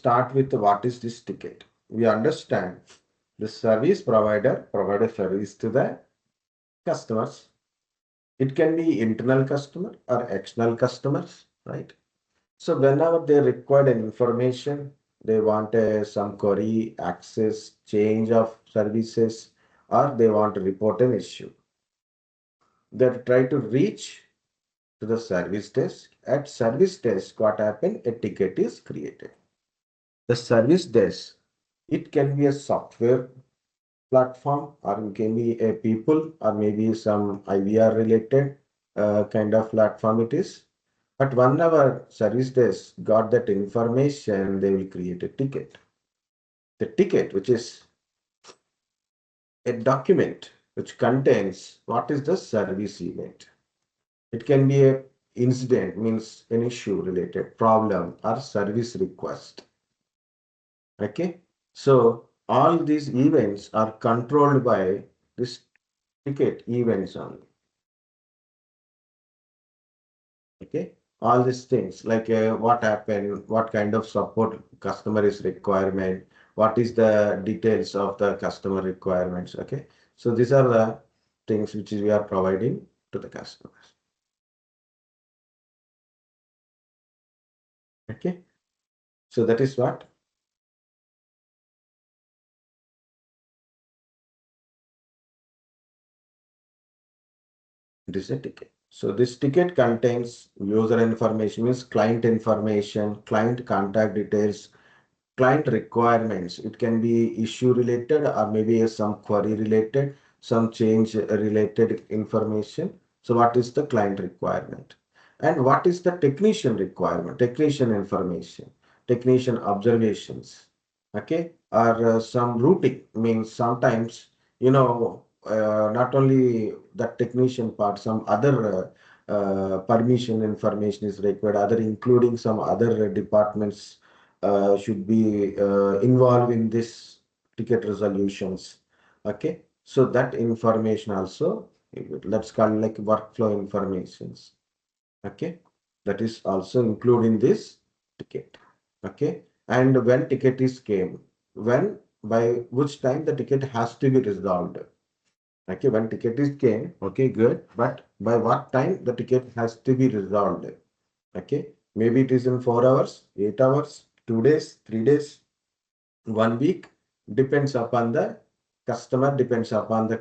start with what is this ticket. We understand the service provider provide a service to the customers. It can be internal customer or external customers, right? So whenever they require an information, they want some query, access, change of services, or they want to report an issue. They try to reach to the service desk. At service desk, what happened? A ticket is created. The service desk, it can be a software platform, or it can be a people, or maybe some IVR related kind of platform it is. But whenever service desk got that information, they will create a ticket. The ticket, which is a document which contains what is the service event. It can be a incident, means an issue related problem or service request. Okay. So all these events are controlled by this ticket events only. Okay. All these things like what happened, what kind of support customer is requirement, what is the details of the customer requirements. Okay. So these are the things which we are providing to the customers. Okay. So that is what. It is a ticket. So this ticket contains user information, means client information, client contact details, client requirements. It can be issue related or maybe some query related, some change related information. So what is the client requirement? And what is the technician requirement? Technician information, technician observations. Okay. Or some routing, means sometimes, not only the technician part, some other permission information is required, other including some other departments should be involved in this ticket resolutions. Okay, so that information also, let's call like workflow informations. Okay, that is also included in this ticket. Okay, and when ticket is came, when by which time the ticket has to be resolved. Okay, when ticket is came, okay, good, but by what time the ticket has to be resolved. Okay, maybe it is in 4 hours, 8 hours, 2 days, 3 days, 1 week, depends upon the customer, depends upon the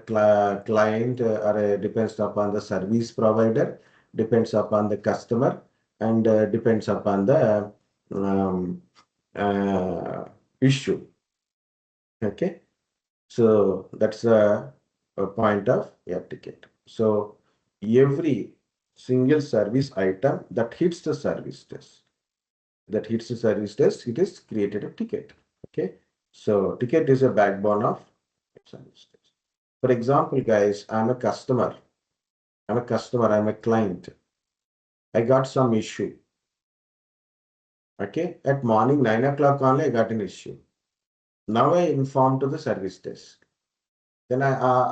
client, or depends upon the service provider, depends upon the customer, and depends upon the um, issue. Okay, so that's a point of air ticket. So every single service item that hits the service desk, it is created a ticket. Okay, so ticket is a backbone of service desk. For example, guys, I'm a client. I got some issue. Okay, at morning 9 o'clock only I got an issue. Now I inform to the service desk. Then I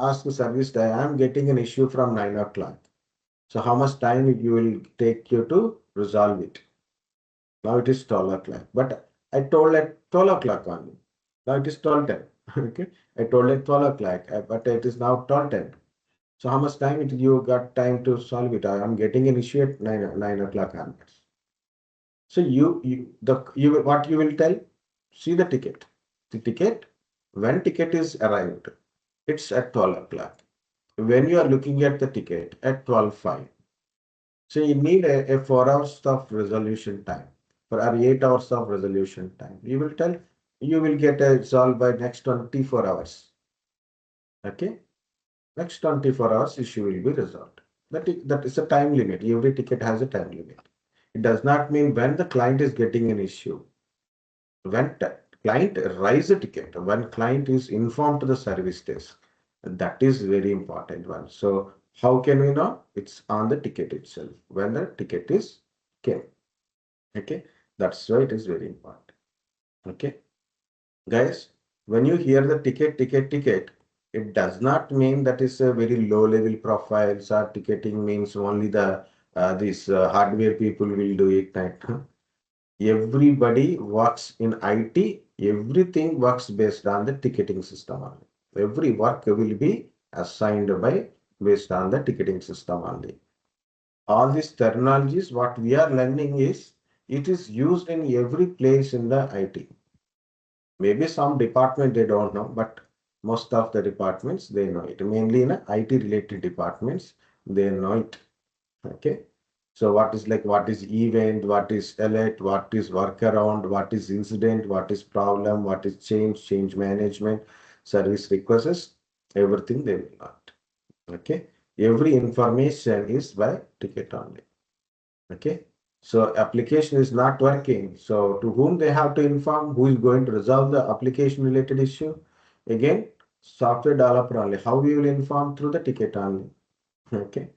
ask the service desk, I'm getting an issue from 9 o'clock. So how much time you will take you to resolve it? Now it is 12 o'clock. But I told at 12 o'clock only. Now it is 12:10. Okay. I told at 12 o'clock, but it is now 12:10. So how much time you got time to solve it? I am getting an issue at 9 o'clock onwards. So what you will tell? See the ticket. The ticket, when ticket is arrived, it's at 12 o'clock. When you are looking at the ticket at 12:05, so you need a 4 hours of resolution time or 8 hours of resolution time. You will tell you will get a solved by next 24 hours. Okay. Next 24 hours issue will be resolved. That is a time limit. Every ticket has a time limit. It does not mean when the client is getting an issue. When client raise a ticket, when client is informed to the service desk, that is very important one. So how can we know? It's on the ticket itself when the ticket is came. Okay, that's why it is very important. Okay, guys, when you hear the ticket, it does not mean that is a very low level profiles or ticketing means only the these hardware people will do it. Right? Everybody works in IT, everything works based on the ticketing system only. Every work will be assigned by based on the ticketing system only. All these terminologies, what we are learning is, it is used in every place in the IT. Maybe some department they don't know, but most of the departments they know it. Mainly in IT related departments, they know it. Okay. So what is event, what is alert, what is workaround, what is incident, what is problem, what is change management, service requests, everything they will not. Okay. Every information is by ticket only. Okay. So application is not working. So to whom they have to inform, who is going to resolve the application related issue? Again, software developer only. How we will inform? Through the ticket only. Okay.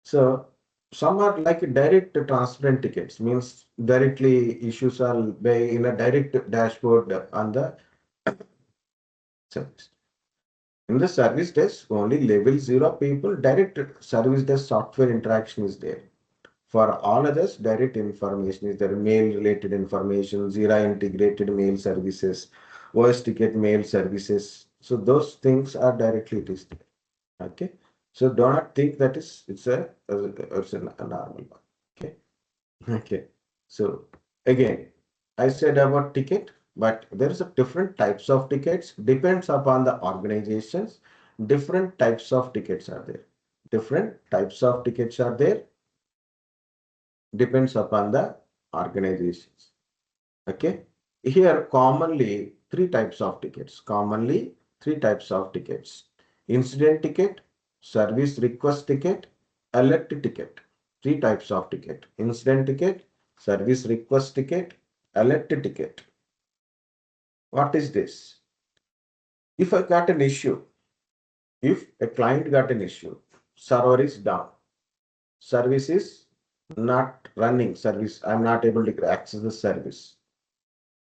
So some are like direct transparent tickets, means directly issues are by in a direct dashboard on the service. In the service desk, only level 0 people, direct service desk software interaction is there. For all others, direct information is there, mail related information, Jira integrated mail services, voice ticket mail services. So those things are directly it is there. Okay. So do not think that it's a normal one. Okay. Okay. So again, I said about ticket, but there is a different types of tickets, depends upon the organizations. Different types of tickets are there. Different types of tickets are there, depends upon the organizations. Okay. Here commonly three types of tickets. Commonly three types of tickets. Incident ticket, service request ticket, alert ticket. Three types of ticket. Incident ticket, service request ticket, alert ticket. What is this? If I got an issue, if a client got an issue, server is down, service is not running, service, I'm not able to access the service.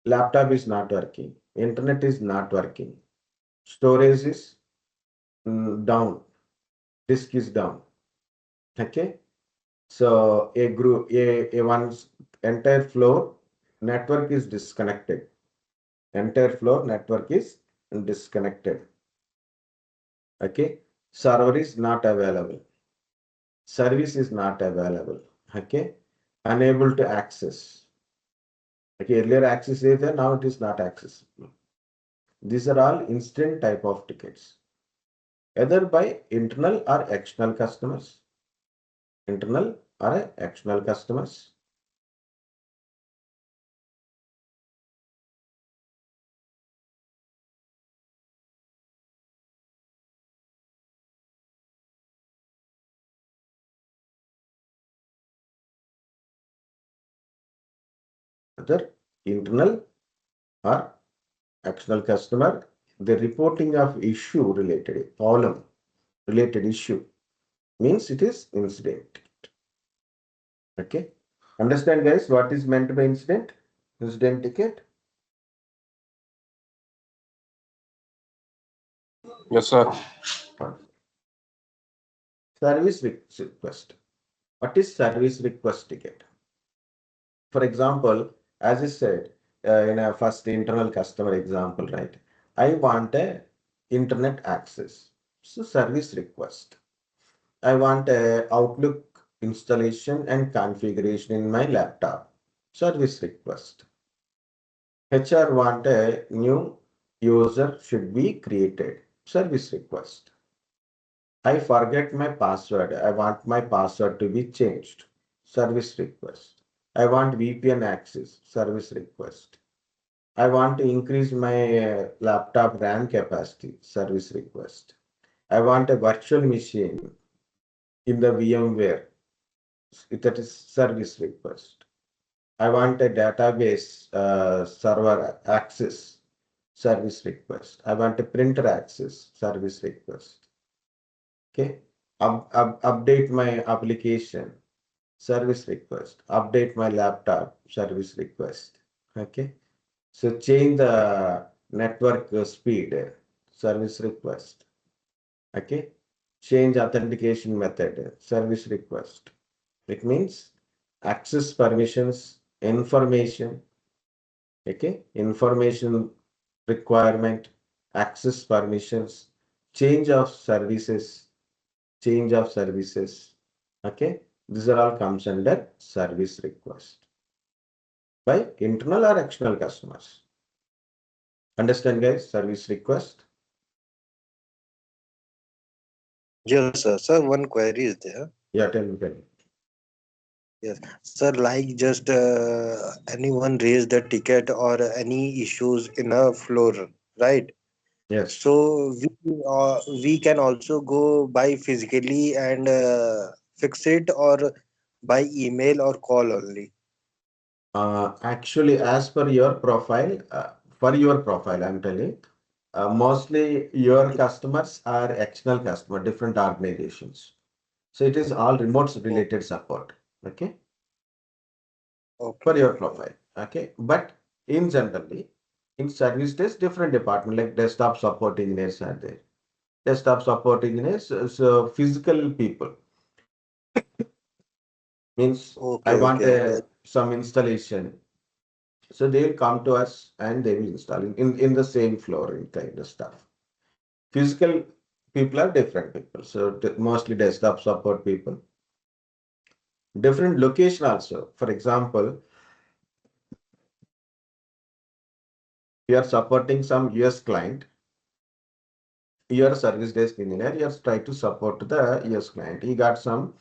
Laptop is not working, internet is not working, storage is down, disk is down. Okay. So a group, a one's entire floor network is disconnected. Entire floor network is disconnected. Okay. Server is not available. Service is not available. Okay. Unable to access. Okay. Earlier access is there, now it is not accessible. These are all instant type of tickets, either by internal or external customers. Internal or external customers. Either internal or external customer. The reporting of issue related, problem related issue means it is incident. Okay. Understand guys what is meant by incident? Incident ticket. Yes, sir. Service request. What is service request ticket? For example, as I said, in a first internal customer example, right? I want a internet access. So service request. I want a Outlook installation and configuration in my laptop. Service request. HR want a new user should be created. Service request. I forget my password. I want my password to be changed. Service request. I want VPN access. Service request. I want to increase my laptop RAM capacity. Service request. I want a virtual machine in the VMware. That is service request. I want a database server access. Service request. I want a printer access. Service request. Okay. Update my application. Service request. Update my laptop. Service request. Okay. So change the network speed. Service request. Okay. Change authentication method. Service request. It means access permissions, information, okay, information requirement, access permissions, change of services, change of services, okay. These are all comes under service request by internal or external customers. Understand, guys? Service request. Yes, sir. Sir, one query is there. Yeah, tell me, tell me. Yes, sir. Like just anyone raised a ticket or any issues in a floor, right? Yes. So we can also go by physically and fix it, or by email or call only. Actually, as per your profile, for your profile, I'm telling, mostly your customers are external customer, different organizations. So it is all remote Oh, related support. Okay, for okay, your profile. Okay, but in generally, in service desk, different department like desktop support engineers are there. Desktop support engineers, so physical people means I okay, want okay. some installation. So they will come to us and they will install in the same floor in kind of stuff. Physical people are different people. So mostly desktop support people. Different location also. For example, you are supporting some US client, your service desk engineer, you are trying to support the US client. He got some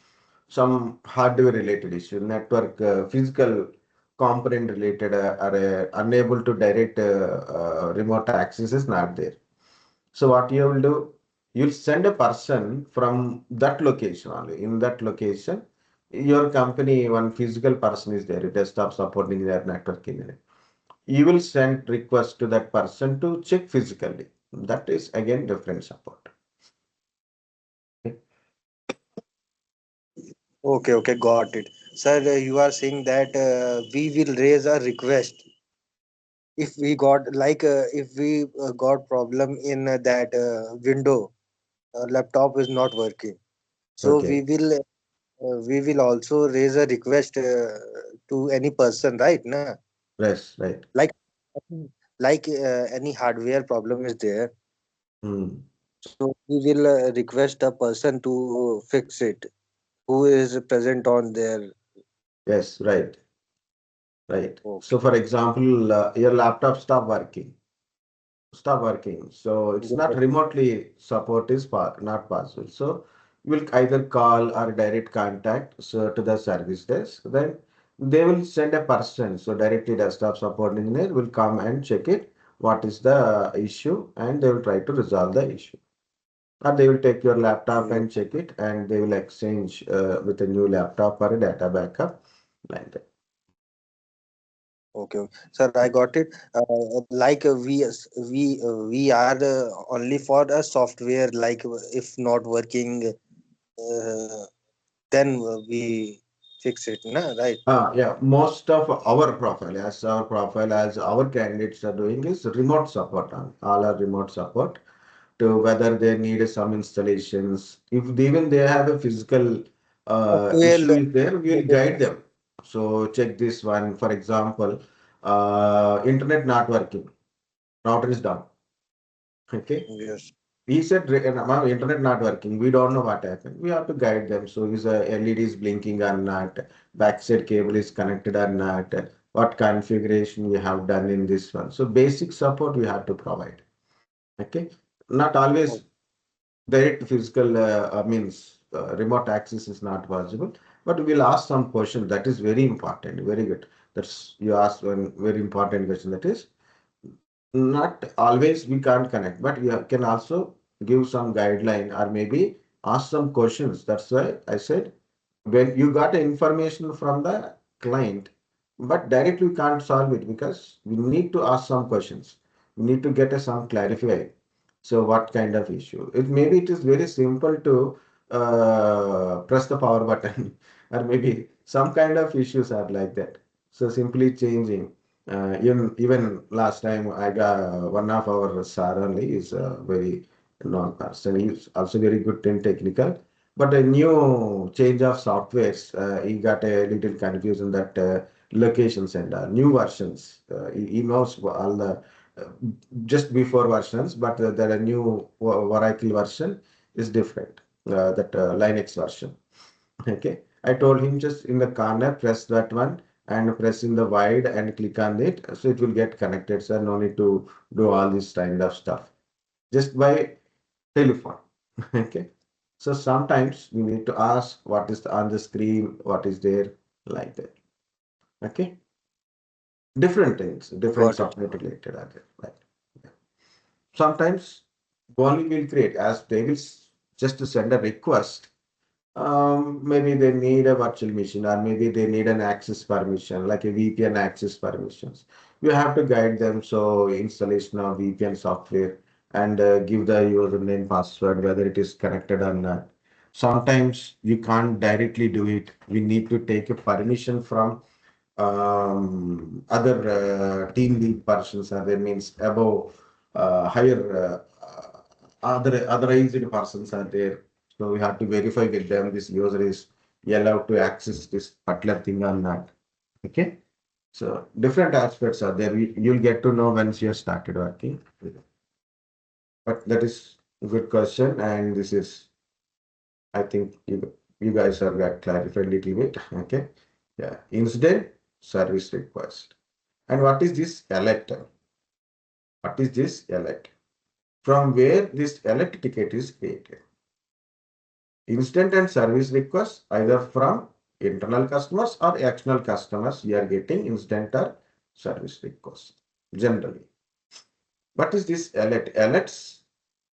hardware related issue, network, physical component related are unable to direct remote access is not there. So what you will do, you'll send a person from that location only. In that location, your company, one physical person is there, desktop supporting their network engineer. You will send request to that person to check physically. That is again different support. Okay, okay, got it. Sir, you are saying that we will raise a request if we got like if we got problem in that window, laptop is not working. So Okay. we will also raise a request to any person, right? Na? Yes, right. Like any hardware problem is there, Hmm. so we will request a person to fix it who is present on there. Yes, right. Right. So Okay. for example, your laptop stop working. So it's not Yes. remotely support is not possible. So you will either call or direct contact so to the service desk. Then they will send a person. So directly desktop support engineer will come and check it. What is the issue? And they will try to resolve the issue. Or they will take your laptop Yes. and check it and they will exchange with a new laptop or a data backup like that. Okay, sir, I got it. Like we are only for a software. Like if not working, uh, then we fix it. Na, right? Yeah, most of our profile, as our candidates are doing is remote support on all are remote support to whether they need some installations. If even they have a physical issue Software is there, we will guide related. them. So check this one, for example, internet not working, router is down. Okay. Yes. He said, Ma'am, internet not working. We don't know what happened. We have to guide them. So is LED is blinking or not? Backside cable is connected or not? What configuration you have done in this one? So basic support we have to provide. Okay. Not always direct physical means remote access is not possible, but we'll ask some question that is very important. Very good. That's you asked one very important question. That is not always we can't connect, but we can also give some guideline or maybe ask some questions. That's why I said when you got information from the client, but directly we can't solve it because we need to ask some questions. We need to get some clarify. So what kind of issue? It maybe it is very simple to press the power button, or maybe some kind of issues are like that. So simply changing. Even last time I got one of our sir only is a very known person. He's also very good in technical. But a new change of softwares, he got a little confusion that locations and new versions. He knows all the uh, just before versions, but the new Oracle version is different. That Linux version. Okay, I told him just in the corner, press that one and press in the wide and click on it, so it will get connected. So no need to do all this kind of stuff just by telephone. Okay, so sometimes we need to ask what is on the screen, what is there, like that. Okay, different things, different Got it. software related are there. Right. Yeah. Sometimes only will create as they will just to send a request. Maybe they need a virtual machine or maybe they need an access permission, like a VPN access permissions. You have to guide them. So installation of VPN software and give the username password, whether it is connected or not. Sometimes you can't directly do it. We need to take a permission from other team lead persons, or that means above higher other authorized persons are there. So we have to verify with them this user is allowed to access this particular thing or not. Okay. So different aspects are there. You'll get to know once you have started working. But that is a good question, and this is I think you guys have got clarified a little bit. Okay. Yeah. Incident service request. And what is this alert? What is this alert? From where this alert ticket is created? Instant and service requests either from internal customers or external customers. We are getting instant or service requests generally. What is this alert? Alerts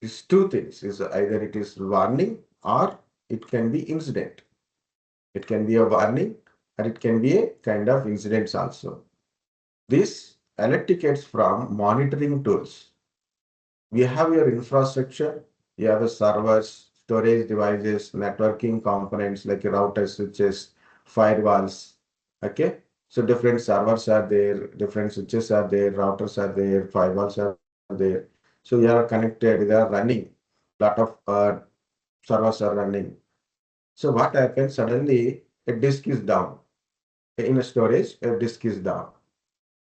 is two things. Is either it is warning or it can be incident. It can be a warning or it can be a kind of incidents also. This alert tickets from monitoring tools. We have your infrastructure, you have a servers, storage devices, networking components like routers, switches, firewalls. Okay, so different servers are there, different switches are there, routers are there, firewalls are there. So you are connected, they are running, lot of servers are running. So what happens suddenly? A disk is down in a storage. A disk is down.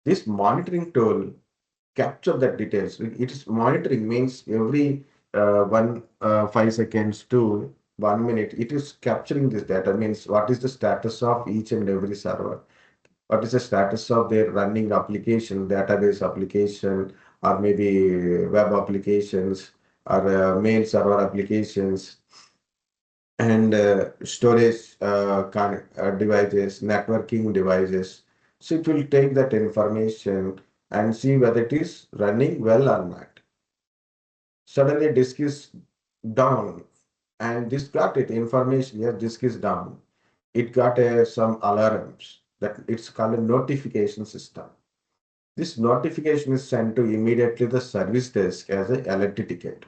This monitoring tool capture that details. It is monitoring means every 5 seconds to 1 minute, it is capturing this data. Means what is the status of each and every server? What is the status of their running application, database application, or maybe web applications, or mail server applications, and storage devices, networking devices. So it will take that information and see whether it is running well or not. Suddenly disk is down and this got it information, yes, disk is down. It got some alarms that it's called a notification system. This notification is sent to immediately the service desk as a alert ticket.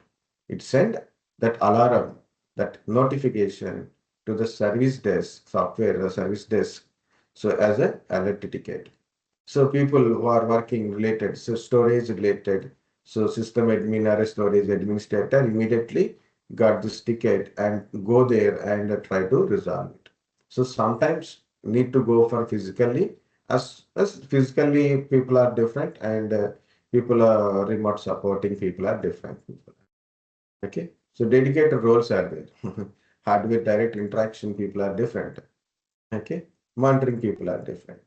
It send that alarm, that notification to the service desk software, the service desk. So as a alert ticket. So people who are working related, so storage related, so system admin or a storage administrator immediately got this ticket and go there and try to resolve it. So sometimes need to go for physically, as physically people are different and people are remote supporting people are different people. Okay, so dedicated roles are there. Hardware direct interaction people are different. Okay, monitoring people are different.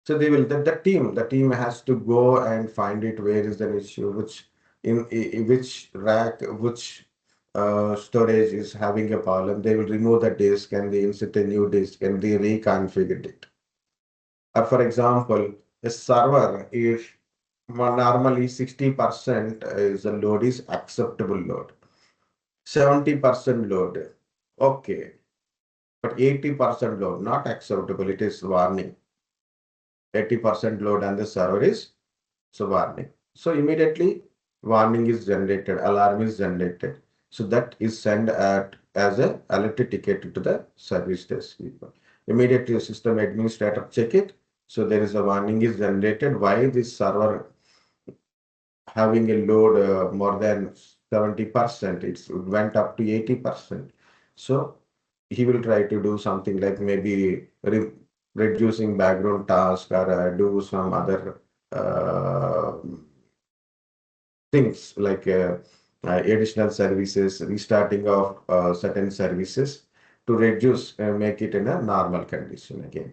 So they will the team has to go and find it where is the issue, which which rack, which storage is having a problem. They will remove the disk and they insert a new disk and they reconfigure it. Or for example, a server if normally 60% is the load is acceptable load, 70% load, okay, but 80% load not acceptable. It is warning. 80% load on the server is so warning. So immediately warning is generated, alarm is generated. So that is sent as a alert ticket to the service desk people. Immediately the system administrator check it. So there is a warning is generated. Why this server having a load more than 70%? It went up to 80%. So he will try to do something like maybe reducing background task or do some other uh, things like additional services, restarting of certain services to reduce, make it in a normal condition again.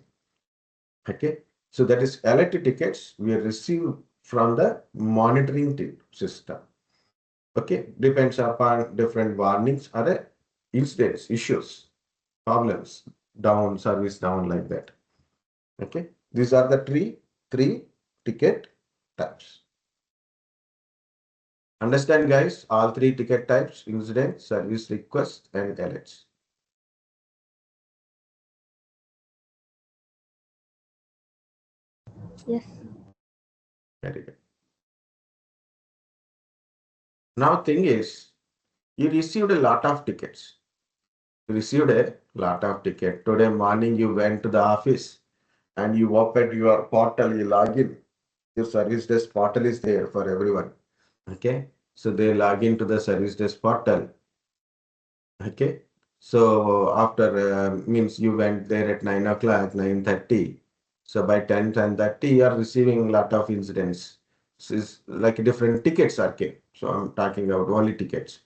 Okay, so that is alert tickets we receive from the monitoring system. Okay, depends upon different warnings or incidents, issues, problems, down, service down, like that. Okay, these are the three ticket types. Understand, guys, all three ticket types: incident, service request, and alerts. Yes. Very good. Now, thing is, you received a lot of tickets. You received a lot of ticket. Today morning, you went to the office and you opened your portal, you log in. Your service desk portal is there for everyone. Okay. So they log into the service desk portal. Okay. So after means you went there at 9 o'clock, 9:30. So by 10:30, you are receiving a lot of incidents. So it's like different tickets are came. So I'm talking about only tickets.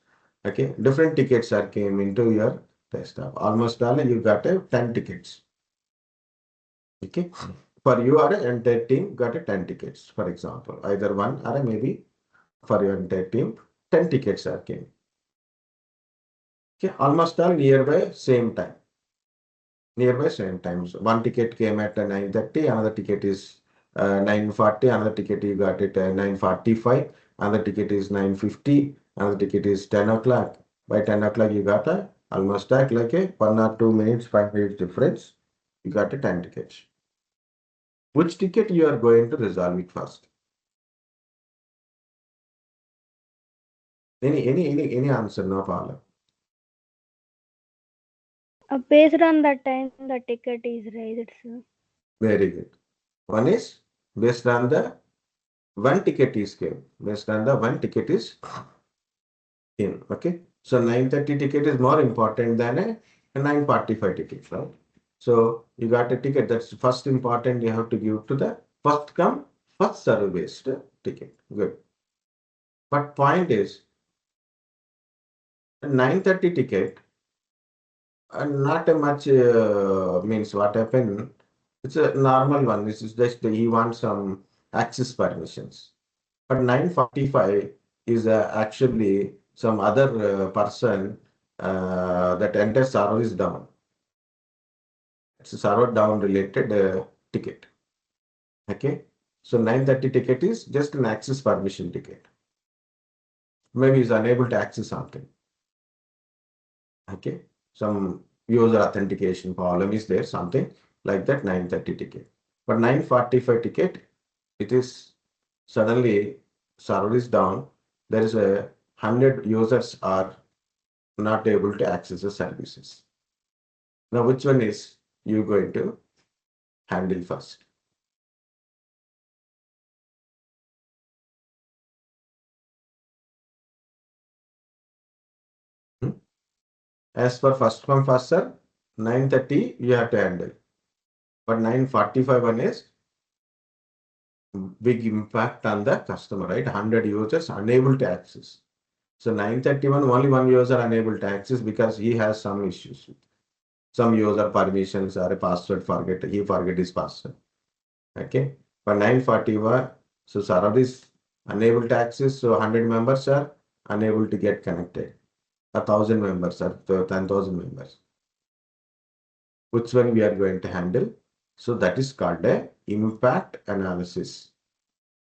Okay. Different tickets are came into your desktop. Almost all you got a 10 tickets. Okay. For you or entire team got a 10 tickets, for example. Either one or maybe for your entire team, 10 tickets are came. Okay. Almost all nearby same time. Nearby same times. One ticket came at 9:30, another ticket is 9:40, another ticket you got it 9:45, another ticket is 9:50, another ticket is 10 o'clock. By 10 o'clock, you got a almost like a 1 or 2 minutes, 5 minutes difference. You got a 10 tickets. Which ticket you are going to resolve it first? Any answer, no problem. Based on the time the ticket is raised, sir. Very good. One is based on the one ticket is came. Based on the one ticket is in. Okay. So 9:30 ticket is more important than a 9:45 ticket, right? So you got a ticket that's first important you have to give to the first come, first serve based ticket. Good. But point is, a 9:30 ticket, not a much means what happened. It's a normal one. This is just he wants some access permissions. But 9:45 is actually some other person that entire server is down. It's a server down related ticket. Okay. So 9:30 ticket is just an access permission ticket. Maybe he's unable to access something. Okay. Some user authentication problem is there, something like that 9:30 ticket. But 9:45 ticket, it is suddenly server is down. There is a 100 users are not able to access the services. Now, which one is you going to handle first? Hmm? As for first come first serve, 9:30 you have to handle. But 9:45 one is big impact on the customer, right? 100 users unable to access. So 9:31 only one user unable to access because he has some issues. Some user permissions or a password forget, he forget his password. Okay. For 9:41, so server is unable to access, so 100 members are unable to get connected. 1,000 members or 10,000 members. Which one we are going to handle? So that is called a impact analysis.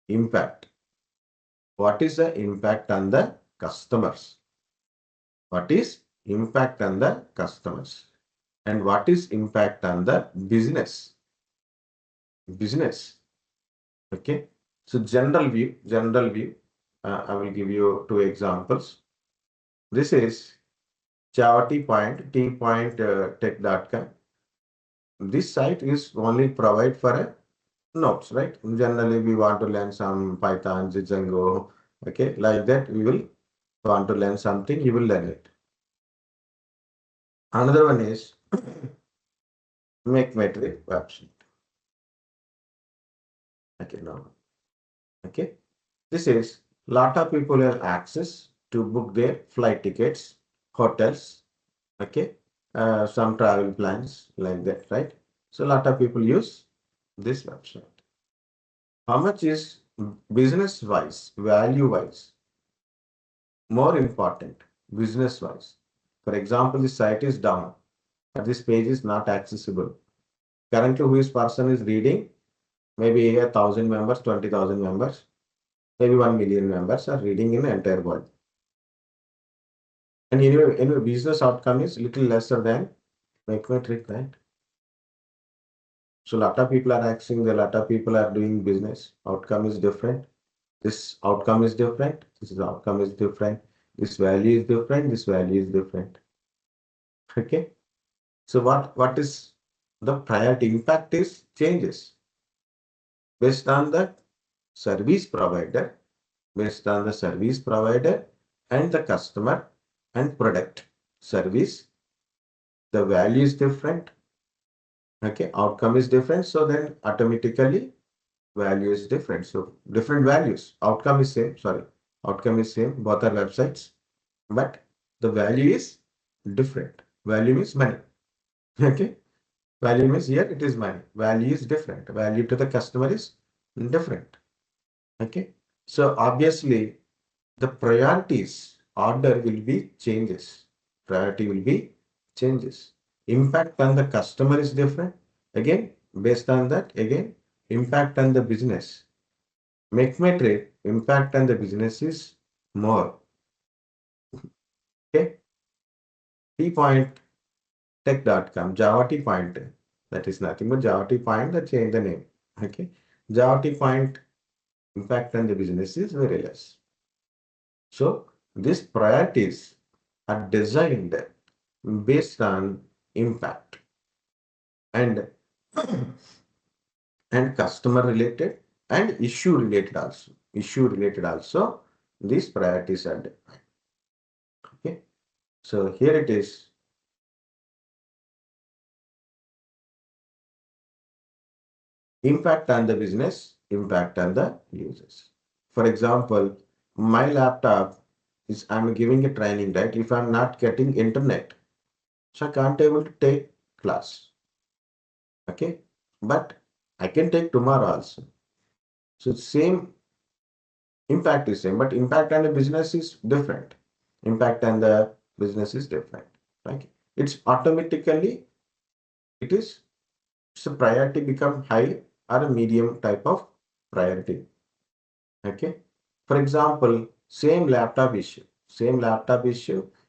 Impact. What is the impact on the customers? What is impact on the customers? And what is impact on the business? Business. Okay. So general view. I will give you two examples. This is Java T point tech.com. This site is only provide for a notes, right? Generally, we want to learn some Python, Django, okay, like that. We will want to learn something, you will learn it. Another one is make metric website. Okay, now. Okay. This is lot of people have access to book their flight tickets, hotels, okay, some travel plans like that, right? So a lot of people use this website. How much is business wise, value wise, more important, business wise? For example, the site is down, but this page is not accessible. Currently, who is person is reading? Maybe 1,000 members, 20,000 members, maybe 1 million members are reading in the entire world. And anyway, business outcome is little lesser than metric, right? So a lot of people are asking, a lot of people are doing business. Outcome is different. This outcome is different. This outcome is different. This value is different. This value is different. Okay. So what is the priority? Impact is changes based on the service provider, based on the service provider and the customer and product service. The value is different. Okay, outcome is different. So then automatically value is different. So different values. Outcome is same. Sorry, outcome is same. Both are websites, but the value is different. Value is money. Okay, value means here it is money. Value is different. Value to the customer is different. Okay, so obviously the priorities order will be changes. Priority will be changes. Impact on the customer is different. Again, based on that, again, impact on the business. Metric impact on the business is more. Okay. T-point tech.com, Java T-point. That is nothing but Java T-point that change the name. Okay. Java T-point impact on the business is very less. So these priorities are designed based on impact and and customer related and issue related also. Issue related also. These priorities are defined. Okay. So here it is. Impact on the business, impact on the users. For example, my laptop is, I'm giving a training, right? If I'm not getting internet, so I can't able to take class. Okay. But I can take tomorrow also. So same impact is same, but impact on the business is different. Impact on the business is different. Right? It's automatically, it is, so priority become high or a medium type of priority. Okay. For example, same laptop issue.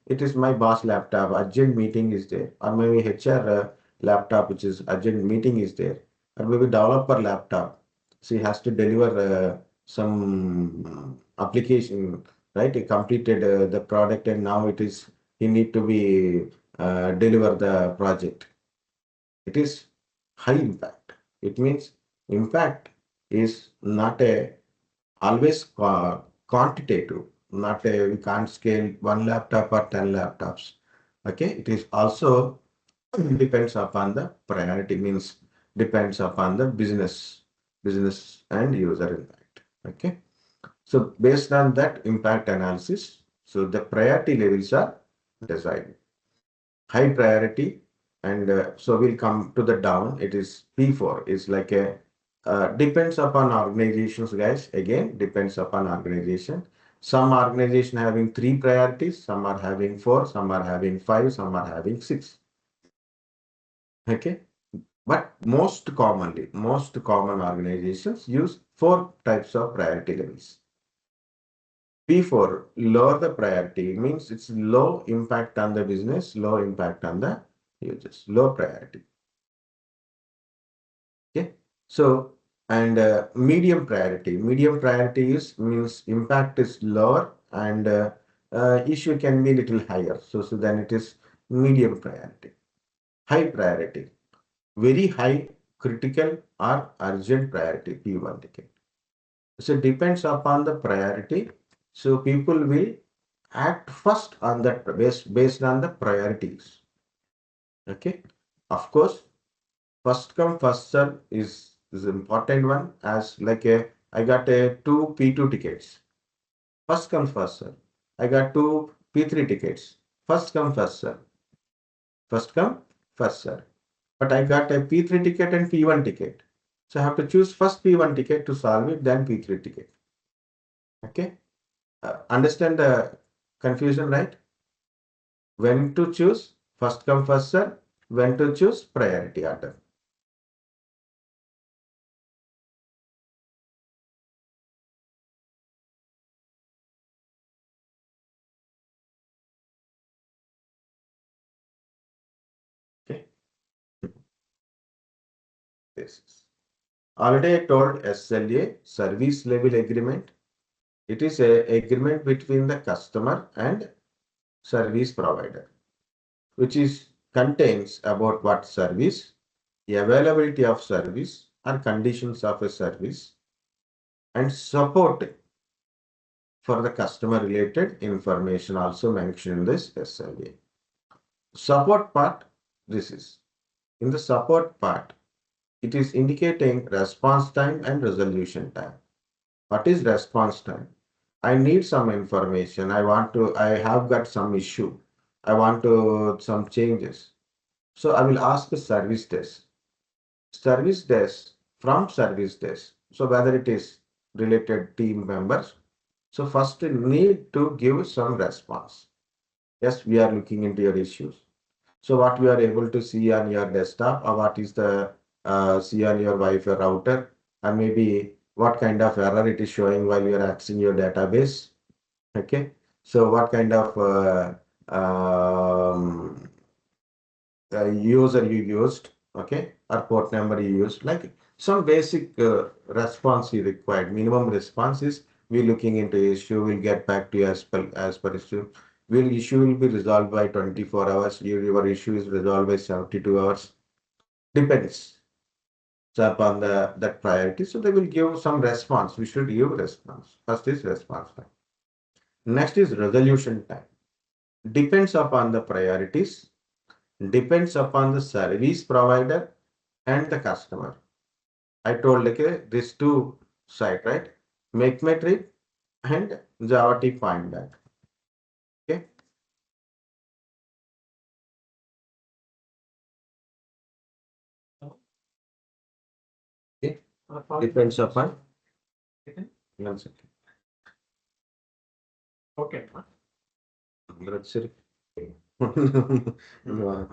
It is my boss laptop, urgent meeting is there, or maybe HR laptop, which is urgent meeting is there, or maybe developer laptop. So he has to deliver some application, right? He completed the product and now it is, he need to be deliver the project. It is high impact. It means impact is not a always quantitative, not a, we can't scale one laptop or 10 laptops. Okay, it is also depends upon the priority, means depends upon the business and user impact. Okay, so based on that impact analysis, so the priority levels are decided. High priority, and so we'll come to the down. It is P4 is like a depends upon organizations, guys. Again, depends upon organization. Some organization having 3 priorities, some are having 4, some are having 5, some are having 6. Okay, but most common organizations use 4 types of priority levels. P4, lower the priority, means it's low impact on the business, low impact on the users, low priority. Okay, so and medium priority. Medium priority is, means impact is lower and issue can be little higher. So then it is medium priority. High priority, very high critical or urgent priority, P1 ticket. So it depends upon the priority. So people will act first on that based on the priorities. Okay, of course, first come first serve is important one. As like I got two P2 tickets. First come first serve. I got two P3 tickets. First come first serve. First come first serve. But I got a P3 ticket and P1 ticket. So I have to choose first P1 ticket to solve it, then P3 ticket. Okay. Understand the confusion, right? When to choose first come first serve, when to choose priority order. Okay. This is already I told SLA, service level agreement. It is a agreement between the customer and service provider, which is contains about what service, availability of service or conditions of a service, and support for the customer related information also mentioned in this SLA. Support part, this is. In the support part, it is indicating response time and resolution time. What is response time? I need some information. I have got some issue. I want to some changes. So I will ask the service desk from service desk. So whether it is related team members. So first need to give some response. Yes, we are looking into your issues. So what we are able to see on your desktop, or what is the see on your Wi-Fi router, and maybe what kind of error it is showing while you are accessing your database. Okay, so what kind of user you used, okay, or port number you used, like some basic response you required. Minimum response is we looking into issue, we'll get back to you as per issue. Issue will be resolved by 24 hours. Your issue is resolved by 72 hours. Depends upon that priority. So they will give some response. We should give response. First is response time. Next is resolution time. Depends upon the priorities, depends upon the service provider and the customer. I told okay, these two side, right? Make metric and Java T point back. Okay. Okay. Depends upon. One second. Okay. Let's see. No.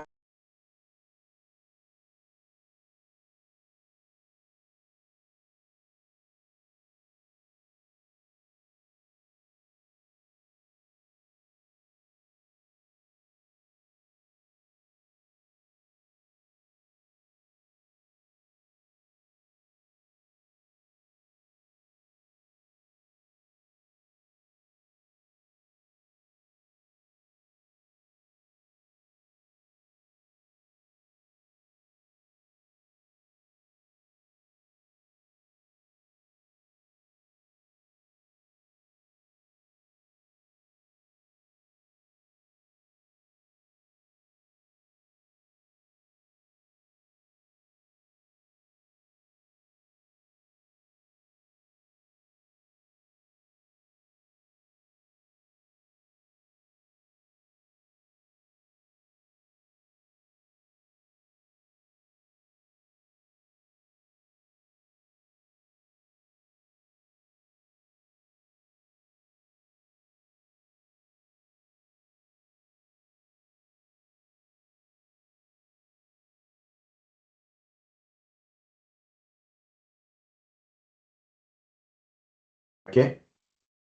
Okay.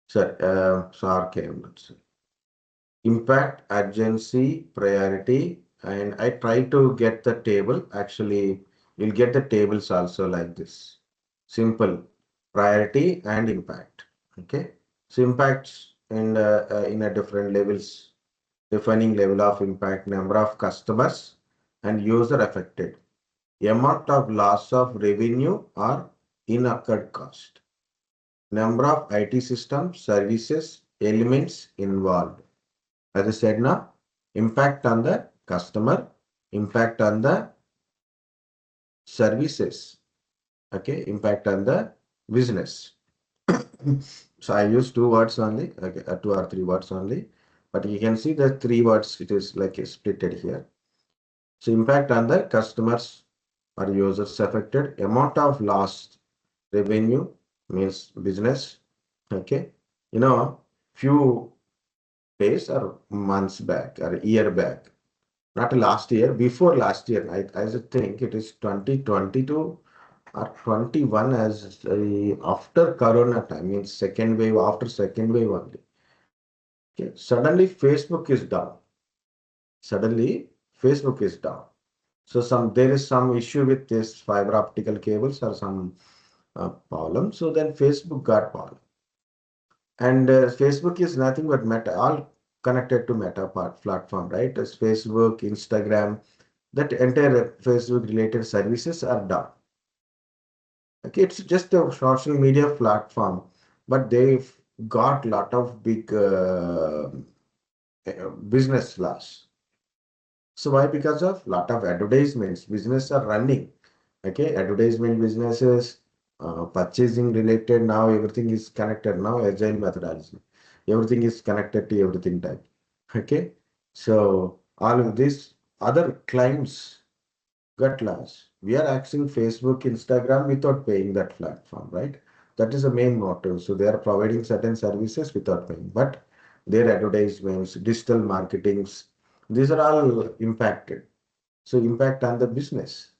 So RKM, let's say. Impact, urgency, priority, and I try to get the table. Actually, you'll get the tables also like this. Simple, priority and impact. Okay. So impacts in a different levels, defining level of impact, number of customers and user affected, amount of loss of revenue or incurred cost, number of IT systems, services, elements involved. As I said now, impact on the customer, impact on the services, okay, impact on the business. So I use two words only, okay, two or three words only, but you can see the three words, it is like splitted here. So impact on the customers or users affected, amount of lost revenue means business, okay. Few days or months back or a year back, not last year, before last year, I think it is 2022 or 21 as after Corona time, means second wave, after second wave only. Okay. Suddenly Facebook is down. Suddenly Facebook is down. So there is some issue with this fiber optical cables or some problem. So then Facebook got problem. And Facebook is nothing but Meta, all connected to Meta platform, right? As Facebook, Instagram, that entire Facebook related services are down. Okay, it's just a social media platform, but they've got lot of big business loss. So why? Because of lot of advertisements, business are running. Okay, advertisement businesses, purchasing related, now everything is connected now, agile methodology. Everything is connected to everything type. Okay, so all of this other clients got lost. We are accessing Facebook, Instagram without paying that platform, right? That is the main motive. So they are providing certain services without paying, but their advertisements, digital marketings, these are all impacted. So impact on the business,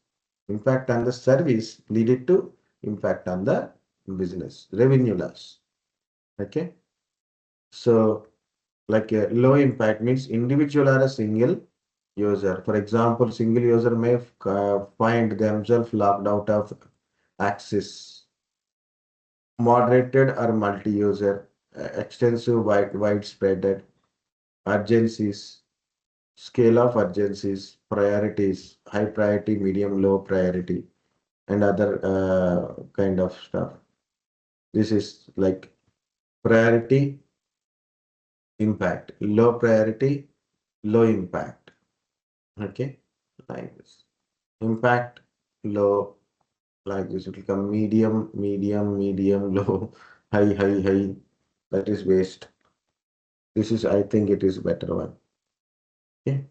impact on the service leaded to impact on the business, revenue loss. Okay. So like a low impact means individual or a single user. For example, single user may find themselves locked out of access, moderated or multi-user, extensive widespread urgencies, scale of urgencies, priorities, high priority, medium, low priority, and other kind of stuff. This is like priority, impact, low priority, low impact. Okay, like this. Impact, low, like this. It will come medium, medium, medium, low, high, high, high. That is waste. This is, I think it is better one. Okay.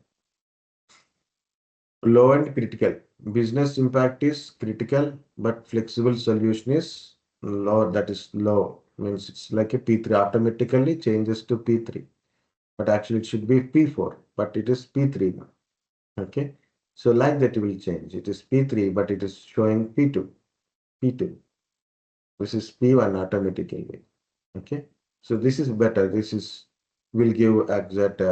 Low and critical. Business impact is critical, but flexible solution is low. That is low. Means it's like a P3 automatically changes to P3. But actually it should be P4, but it is P3 now. Okay. So like that it will change. It is P3, but it is showing P2. P2. This is P1 automatically. Okay. So this is better. This is will give exact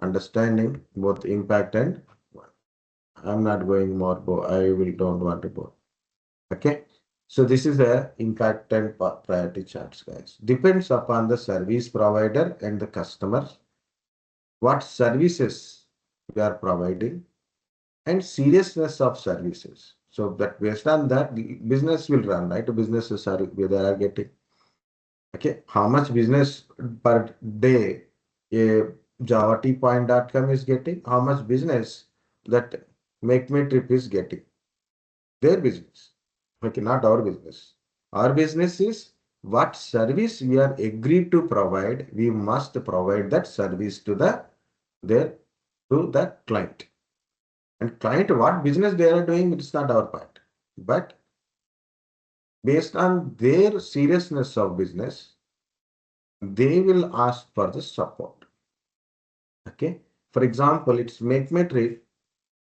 understanding both impact and I'm not going more. I will don't want to go. Okay. So this is a impact and priority charts, guys. Depends upon the service provider and the customer, what services we are providing, and seriousness of services. So that based on that, the business will run, right? Businesses are they are getting. Okay, how much business per day a JavaTPoint.com is getting? How much business that MakeMeTrip is getting? Their business. Okay, not our business. Our business is what service we are agreed to provide. We must provide that service to their to the client. And client, what business they are doing, it's not our part. But based on their seriousness of business, they will ask for the support. Okay. For example, it's MakeMeTrip,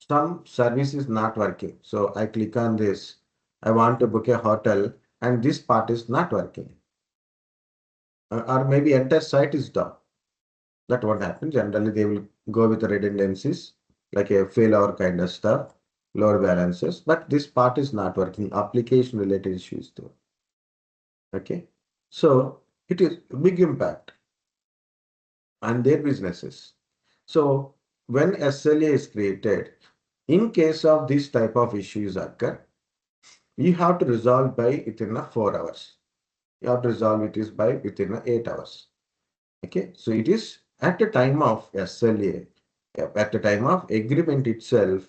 some service is not working. So I click on this. I want to book a hotel and this part is not working. Or maybe entire site is down. That what happens. Generally, they will go with the redundancies, like a failure kind of stuff, lower balances. But this part is not working. Application related issues though. Okay. So it is a big impact on their businesses. So when SLA is created, in case of this type of issues occur, you have to resolve by within 4 hours. You have to resolve it is by within 8 hours. Okay, so it is at the time of SLA, at the time of agreement itself,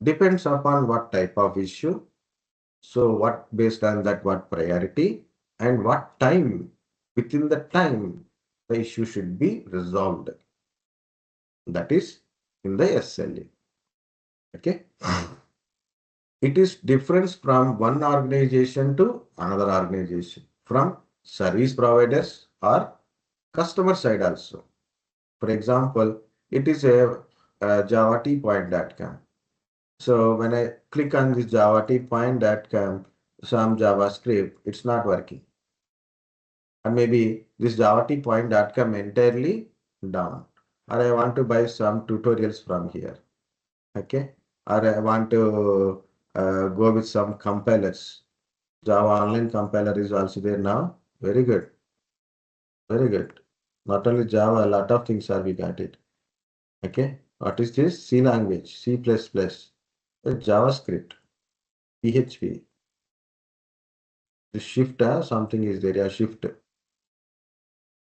Depends upon what type of issue. So what based on that, what priority and what time, within the time the issue should be resolved. That is in the SLA. Okay. It is difference from one organization to another organization, from service providers or customer side also. For example, it is a Java tpoint.com. So when I click on this Java tpoint.com, some JavaScript, it's not working. And maybe this Java tpoint.com entirely down. Or I want to buy some tutorials from here. Okay. Or I want to go with some compilers. Java online compiler is also there now. Very good. Very good. Not only Java, a lot of things are we got it. Okay. What is this? C language, C++, JavaScript, PHP. The shift, something is there. Yeah, shift.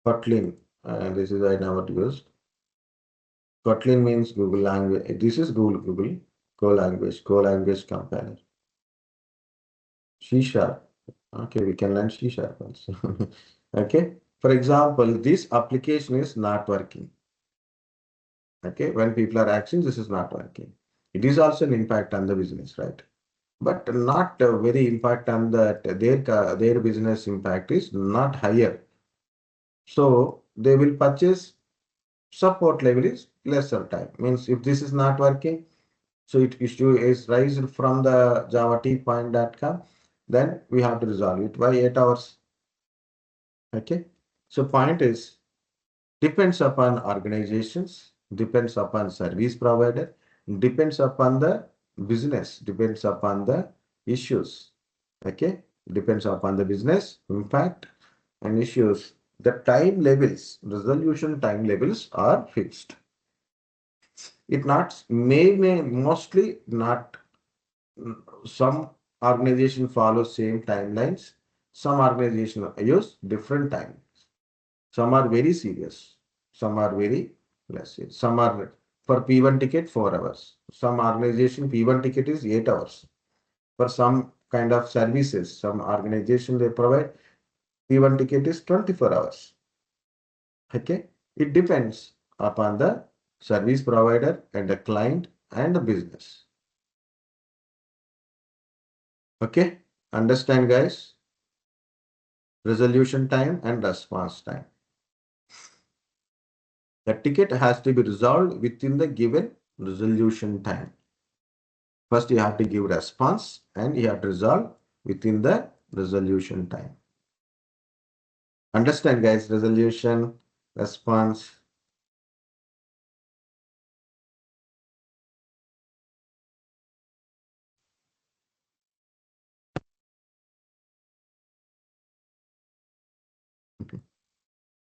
Kotlin. This is I never used. Kotlin means Google language. This is Google co-language compiler. C sharp. Okay, we can learn C sharp also. Okay. For example, this application is not working. Okay, when people are asking, this is not working. It is also an impact on the business, right? But not a very impact on that. Their business impact is not higher. So they will purchase support level is lesser time. Means if this is not working, so it issue is raised from the Java tpoint.com, then we have to resolve it by 8 hours. Okay. So point is depends upon organizations, depends upon service provider, depends upon the business, depends upon the issues. Okay. Depends upon the business impact and issues. The time levels, resolution time levels are fixed. It not may mostly not. Some organization follow same timelines. Some organization use different timelines. Some are very serious. Some are very less serious. Some are for P1 ticket 4 hours. Some organization P1 ticket is 8 hours. For some kind of services, some organization they provide P1 ticket is 24 hours. Okay, it depends upon the service provider and the client and the business. Okay, understand guys? Resolution time and response time. The ticket has to be resolved within the given resolution time. First, you have to give response and you have to resolve within the resolution time. Understand guys, resolution, response.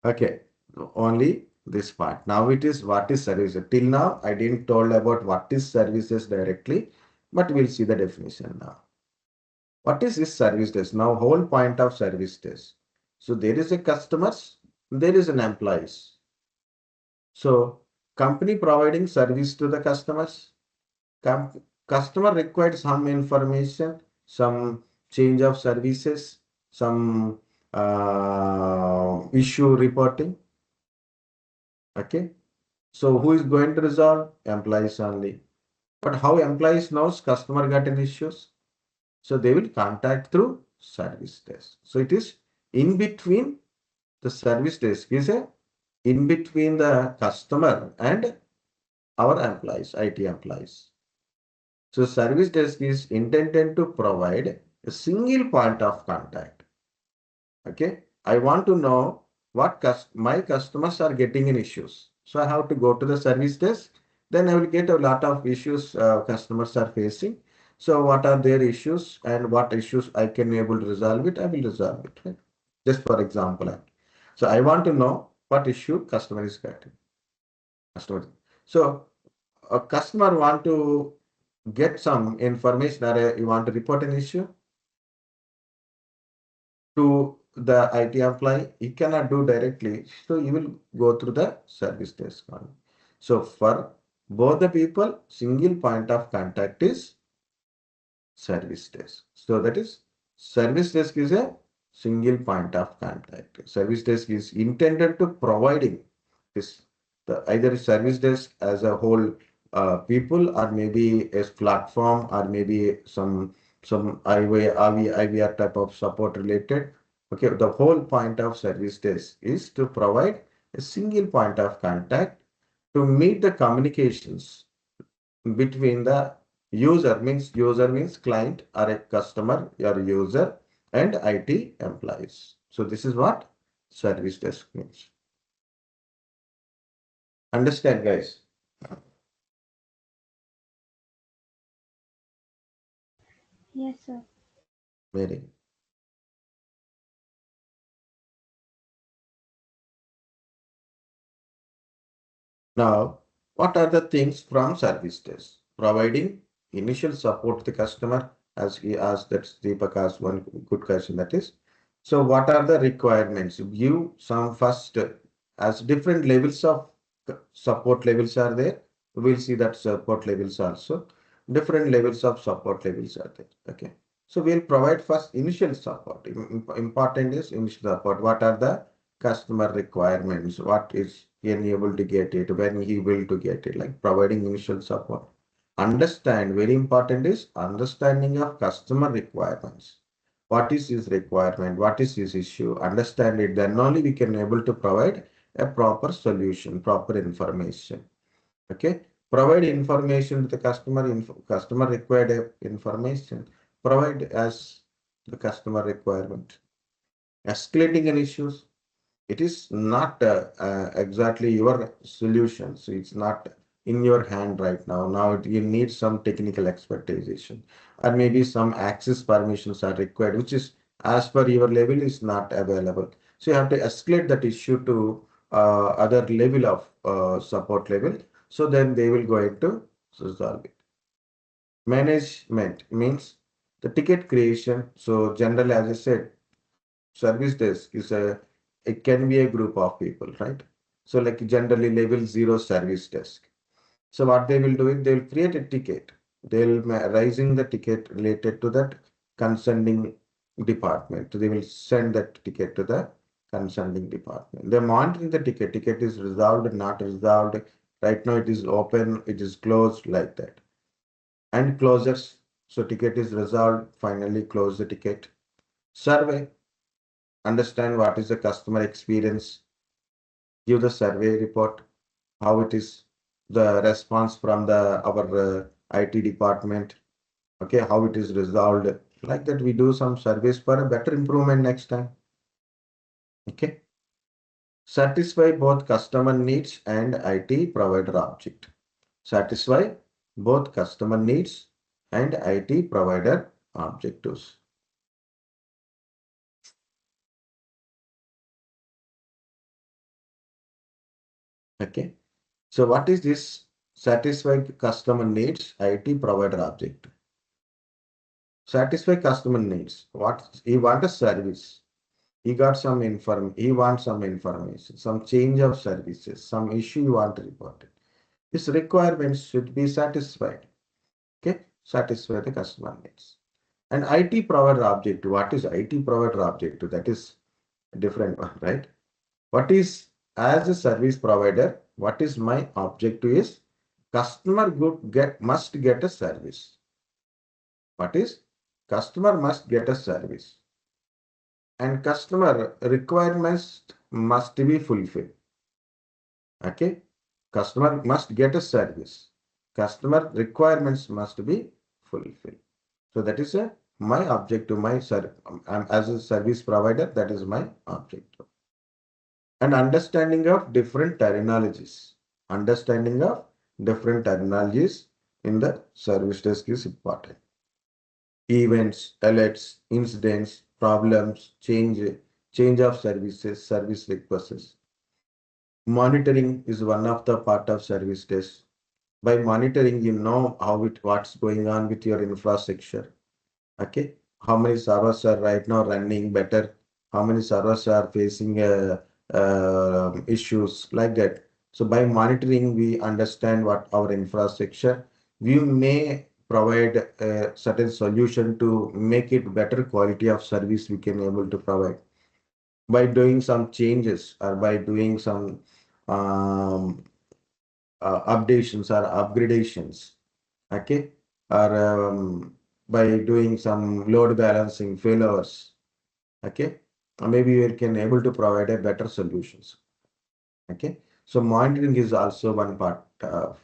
Okay, only this part. Now it is what is service. Till now, I didn't told about what is services directly, but we'll see the definition now. What is this service desk? Now, whole point of service desk. So there is a customers, there is an employees. So company providing service to the customers. Customer required some information, some change of services, some issue reporting. Okay. So who is going to resolve? Employees only. But how employees knows customer got an issues? So they will contact through service desk. So it is in between the service desk is a in between the customer and our employees, IT employees. So service desk is intended to provide a single point of contact. Okay. I want to know what my customers are getting in issues. So I have to go to the service desk. Then I will get a lot of issues customers are facing. So what are their issues and what issues I can be able to resolve it, I will resolve it. Right? Just for example. So I want to know what issue customer is getting. Customer. So a customer want to get some information or you want to report an issue to the IT employee, he cannot do directly. So you will go through the service desk. So for both the people, single point of contact is service desk. So that is service desk is a single point of contact. Service desk is intended to providing this either service desk as a whole people or maybe a platform or maybe some IVR type of support related. Okay, the whole point of service desk is to provide a single point of contact to meet the communications between the user means client or a customer or user and IT employees. So this is what service desk means. Understand, guys? Yes, sir. Very. Now, what are the things from service desk? Providing initial support to the customer, as he asked, that's Deepak asked one good question, that is. So what are the requirements? You some first, as different levels of support levels are there. We'll see that support levels also. Different levels of support levels are there. Okay. So we'll provide first initial support. Important is initial support. What are the customer requirements? What is he able to get it? When he will to get it? Like providing initial support. Understand, very important is understanding of customer requirements. What is his requirement? What is his issue? Understand it. Then only we can able to provide a proper solution, proper information. Okay. Provide information to the customer. Customer required information. Provide as the customer requirement. Escalating an issues. It is not exactly your solution. So it's not in your hand right now. Now you need some technical expertise or maybe some access permissions are required, which is as per your level is not available. So you have to escalate that issue to other level of support level. So then they will go into resolve it. Management means the ticket creation. So generally, as I said, service desk is it can be a group of people, right? So like generally level 0 service desk. So what they will do is they will create a ticket. They'll raising the ticket related to that concerning department. They will send that ticket to the concerning department. They're monitoring the ticket. Ticket is resolved, not resolved. Right now it is open, it is closed, like that. And closures. So ticket is resolved, finally close the ticket. Survey. Understand what is the customer experience, give the survey report, how it is, the response from the our IT department, okay, how it is resolved. Like that, we do some surveys for a better improvement next time. Okay. Satisfy both customer needs and IT provider object. Satisfy both customer needs and IT provider objectives. Okay. So what is this satisfy customer needs IT provider object? Satisfy customer needs. What he want a service. He got some he wants some information, some change of services, some issue you want to report it. His requirements should be satisfied. Okay, satisfy the customer needs. And IT provider object. What is IT provider object? That is a different one, right? What is as a service provider? What is my objective is customer must get a service. What is customer must get a service and customer requirements must be fulfilled. Okay, customer must get a service. Customer requirements must be fulfilled. So that is my objective. As a service provider, that is my objective. And understanding of different terminologies. Understanding of different terminologies in the service desk is important. Events, alerts, incidents, problems, change of services, service requests. Monitoring is one of the part of service desk. By monitoring, you know what's going on with your infrastructure. Okay, how many servers are right now running better? How many servers are facing issues like that? So by monitoring, we understand what our infrastructure, we may provide a certain solution to make it better quality of service we can able to provide by doing some changes or by doing some um, updations or upgradations, okay, or by doing some load balancing failures, okay, maybe we can able to provide a better solutions, okay. So monitoring is also one part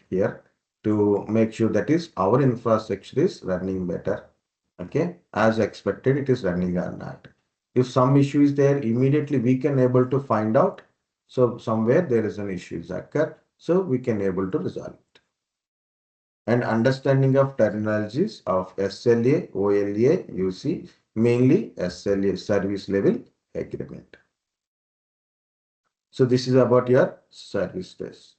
here to make sure that is our infrastructure is running better, okay, as expected it is running or not. If some issue is there, immediately we can able to find out. So somewhere there is an issue is occur, so we can able to resolve it. And understanding of terminologies of SLA, OLA, UC, mainly SLA, service level agreement. So this is about your service desk.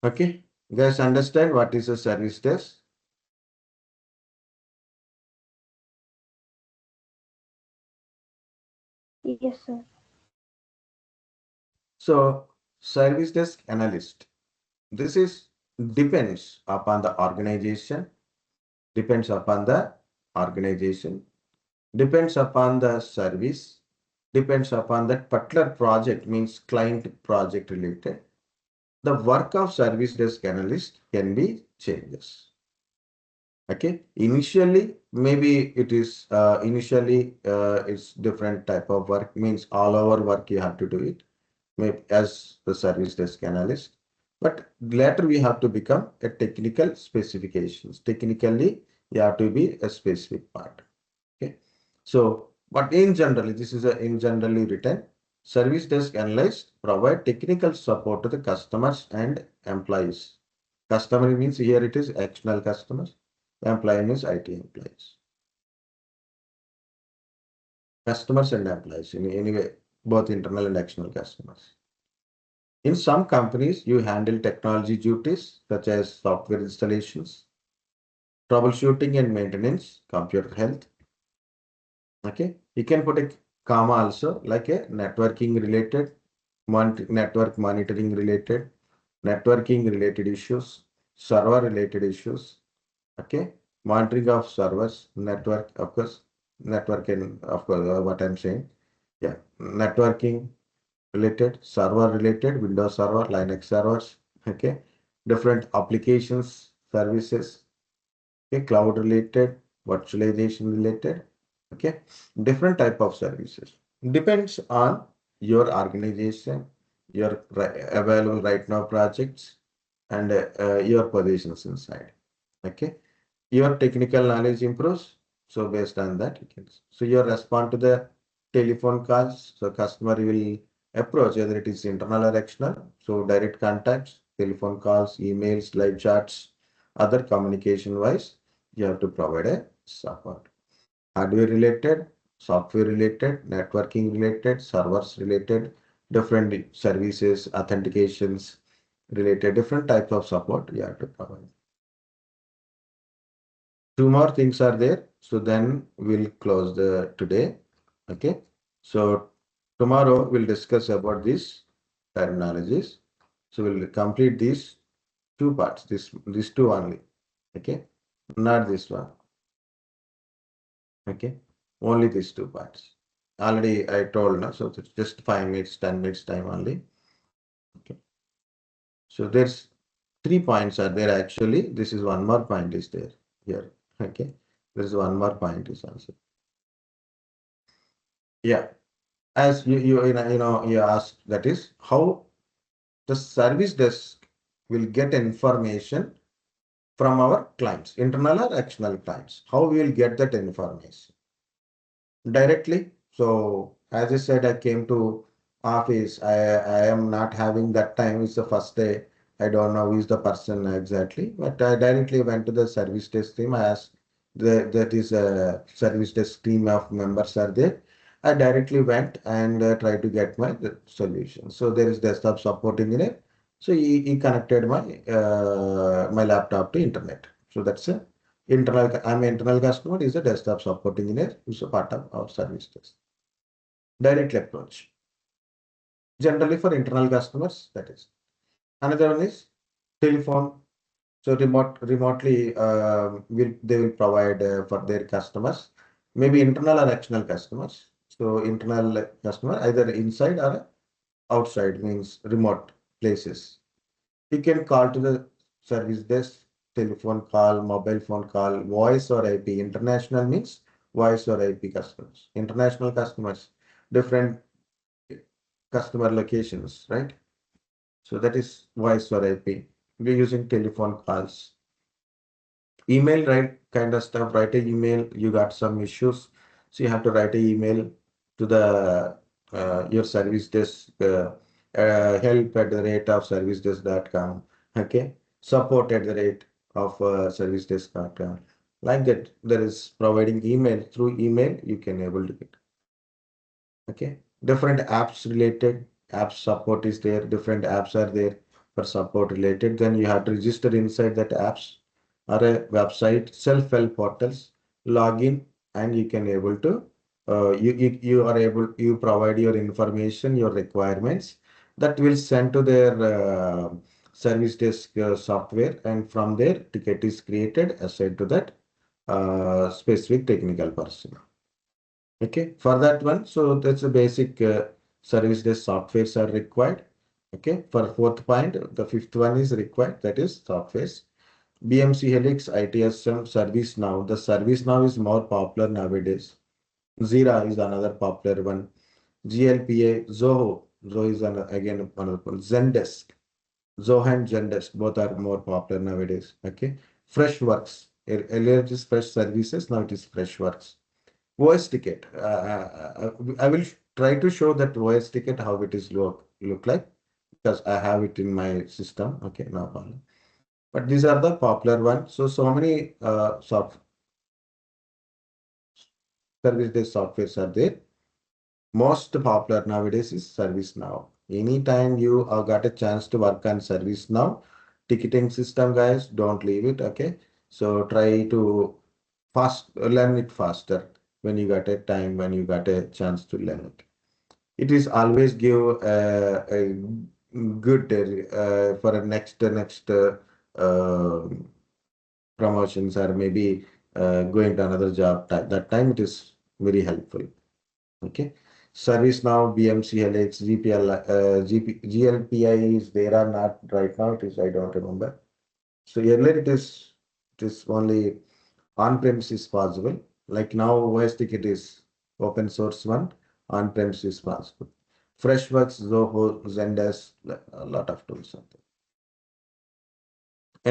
Okay, guys, understand what is a service desk? Yes, sir. So service desk analyst. This is depends upon the organization, depends upon the organization, depends upon the service, depends upon that particular project, means client project related. The work of service desk analyst can be changes. Okay, initially maybe it is it's different type of work, means all over work you have to do it, maybe as the service desk analyst. But later we have to become a technical specifications. Technically, you have to be a specific part. Okay. So, but in generally, this is a in generally written. Service desk analysts provide technical support to the customers and employees. Customer means here it is external customers. Employee means IT employees. Customers and employees in any way, both internal and external customers. In some companies, you handle technology duties such as software installations, troubleshooting and maintenance, computer health. Okay, you can put a comma also like a networking related, network monitoring related, networking related issues, server related issues. Okay, monitoring of servers, network, of course, network and of course what I'm saying. Yeah, networking related, server related, Windows Server, Linux servers, okay, different applications, services, okay, cloud related, virtualization related, okay, different type of services. Depends on your organization, your available right now projects, and your positions inside, okay. Your technical knowledge improves. So based on that, you can. So you respond to the telephone calls. So customer will approach whether it is internal or external. So direct contacts, telephone calls, emails, live chats, other communication wise, you have to provide a support. Hardware related, software related, networking related, servers related, different services, authentications related, different types of support you have to provide. Two more things are there. So then we'll close the today. Okay. So tomorrow we'll discuss about these terminologies. So we'll complete these two parts, these two only. Okay. Not this one. Okay. Only these two parts. Already I told now. So it's just 5 minutes, 10 minutes time only. Okay. So there's 3 points are there actually. This is one more point is there here. Okay. There's one more point is also. Yeah. As you asked, that is how the service desk will get information from our clients, internal or external clients. How we will get that information? Directly. So as I said, I came to office. I am not having that time. It's the first day. I don't know who is the person exactly, but I directly went to the service desk team. I asked that is a service desk team of members are there. I directly went and tried to get my solution. So there is desktop support engineer. So he connected my laptop to internet. So that's a internal. I'm an internal customer. Is a desktop support engineer. Who's a part of our service desk. Directly approach. Generally for internal customers, that is. Another one is telephone. So remotely, they will provide for their customers, maybe internal or external customers. So internal customer either inside or outside, means remote places. You can call to the service desk, telephone call, mobile phone call, voice or IP. International means voice or IP customers. International customers, different customer locations, right? So that is voice or IP. We're using telephone calls. Email, right? Kind of stuff. Write an email. You got some issues, so you have to write an email to the your service desk. Help at the rate of servicedesk.com. Okay, support at the rate of servicedesk.com. Like that, there is providing email. Through email, you can able to get. Okay, different apps related app support is there. Different apps are there for support related. Then you have to register inside that apps or a website, self-help portals, login, and you can able to you are able, you provide your information, your requirements, that will send to their service desk software, and from there ticket is created assigned to that specific technical person. Okay, for that one, so that's a basic service desk softwares are required. Okay, for fourth point, the fifth one is required, that is softwares. BMC Helix, ITSM, ServiceNow. The ServiceNow is more popular nowadays. Zira is another popular one. GLPA, Zoho. Zoho is again another one. Zendesk. Zoho and Zendesk, both are more popular nowadays. Okay. Freshworks. Earlier it is Fresh Services, now it is Freshworks. Voice ticket. I will try to show that voice ticket how it is look like, because I have it in my system. Okay, no problem. But these are the popular ones. So many service-based softwares are there. Most popular nowadays is ServiceNow. Anytime you got a chance to work on ServiceNow, ticketing system, guys, don't leave it. Okay, so try to learn it faster when you got a time, when you got a chance to learn it. It is always give a good for a next promotions, or maybe going to another job. That time it is very helpful. Okay. ServiceNow, BMC, LX, GPL, GLPI is there or not right now? It is, I don't remember. So earlier it is only on-premise is possible. Like now, OS ticket is open source one, on-premise is possible. Freshworks, Zoho, Zendesk, a lot of tools out there.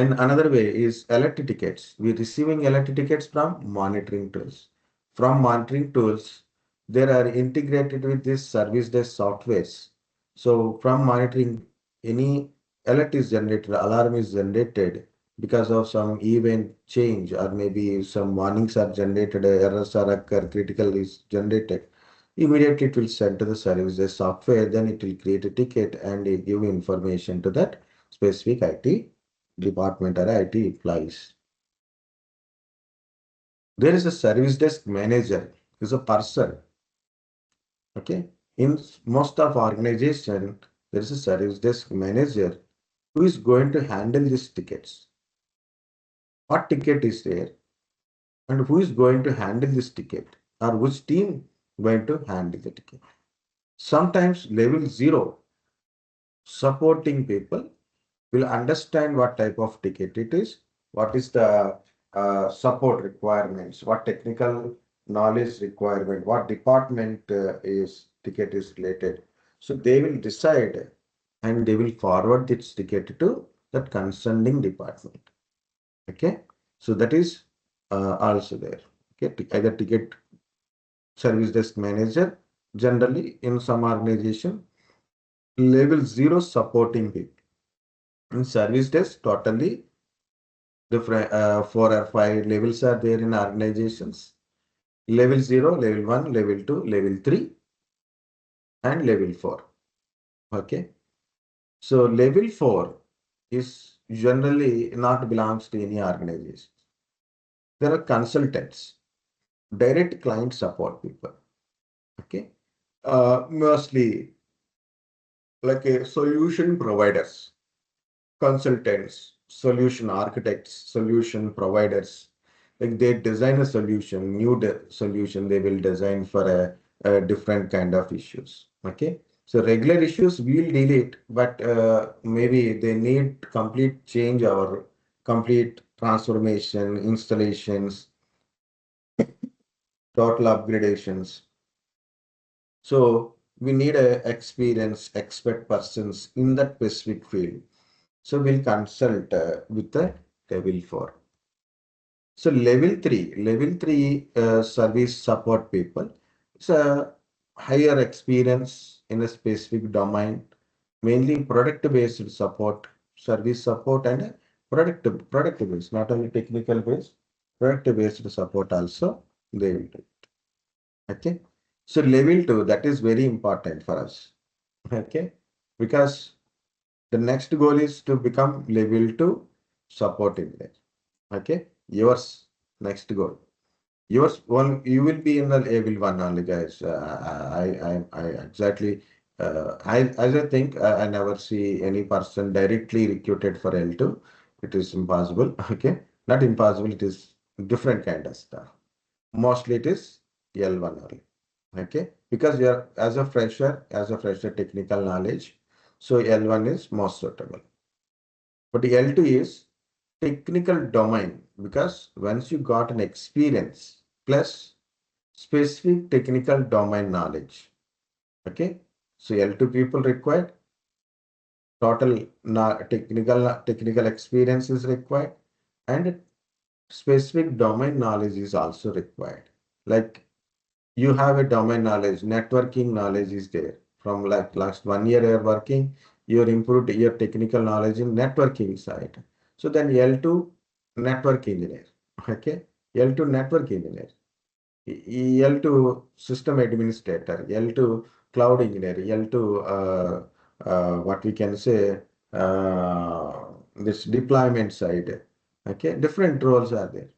And another way is alert tickets. We're receiving alert tickets from monitoring tools. From monitoring tools, they are integrated with this service desk softwares. So from monitoring, any alert is generated, alarm is generated because of some event change, or maybe some warnings are generated, errors are occur, critical is generated. Immediately it will send to the service desk software, then it will create a ticket and give information to that specific IT department or IT employees. There is a service desk manager, is a person. Okay. In most of organization, there is a service desk manager who is going to handle these tickets. What ticket is there, and who is going to handle this ticket, or which team going to handle the ticket? Sometimes level 0 supporting people will understand what type of ticket it is, what is the support requirements, what technical knowledge requirement, what department is ticket is related. So they will decide and they will forward this ticket to that concerning department. Okay, so that is also there. Okay, either ticket service desk manager, generally in some organization, level 0 supporting people. In service desk, totally different 4 or 5 levels are there in organizations. Level 0, level 1, level 2, level 3, and level 4. Okay. So level 4 is generally not belongs to any organization. There are consultants, direct client support people. Okay. Mostly like a solution providers, consultants, solution architects, solution providers. Like they design a solution, solution they will design for a different kind of issues. Okay. So regular issues we'll deal it, but maybe they need complete change or complete transformation, installations, total upgradations. So we need a experienced expert persons in that specific field. So we'll consult with the level 4. So level 3 service support people. It's a higher experience in a specific domain, mainly product-based support, service support, and product-based, not only technical-based, product-based support also they will do. Okay. So level 2, that is very important for us. Okay. Because the next goal is to become level 2 support engineer. Okay. Yours next goal. Yours one, you will be in the level 1 only, guys. I exactly. As I think, I never see any person directly recruited for L2. It is impossible. Okay. Not impossible. It is different kind of stuff. Mostly it is L1 only. Okay, because you are as a fresher technical knowledge, so L1 is most suitable. But L2 is technical domain, because once you got an experience plus specific technical domain knowledge. Okay, so L2 people required total technical experience is required, and specific domain knowledge is also required. Like you have a domain knowledge, networking knowledge is there. From like last 1 year you're working, you're improved your technical knowledge in networking side. So then L2 network engineer, okay? L2 network engineer, L2 system administrator, L2 cloud engineer, L2 what we can say this deployment side, okay? Different roles are there.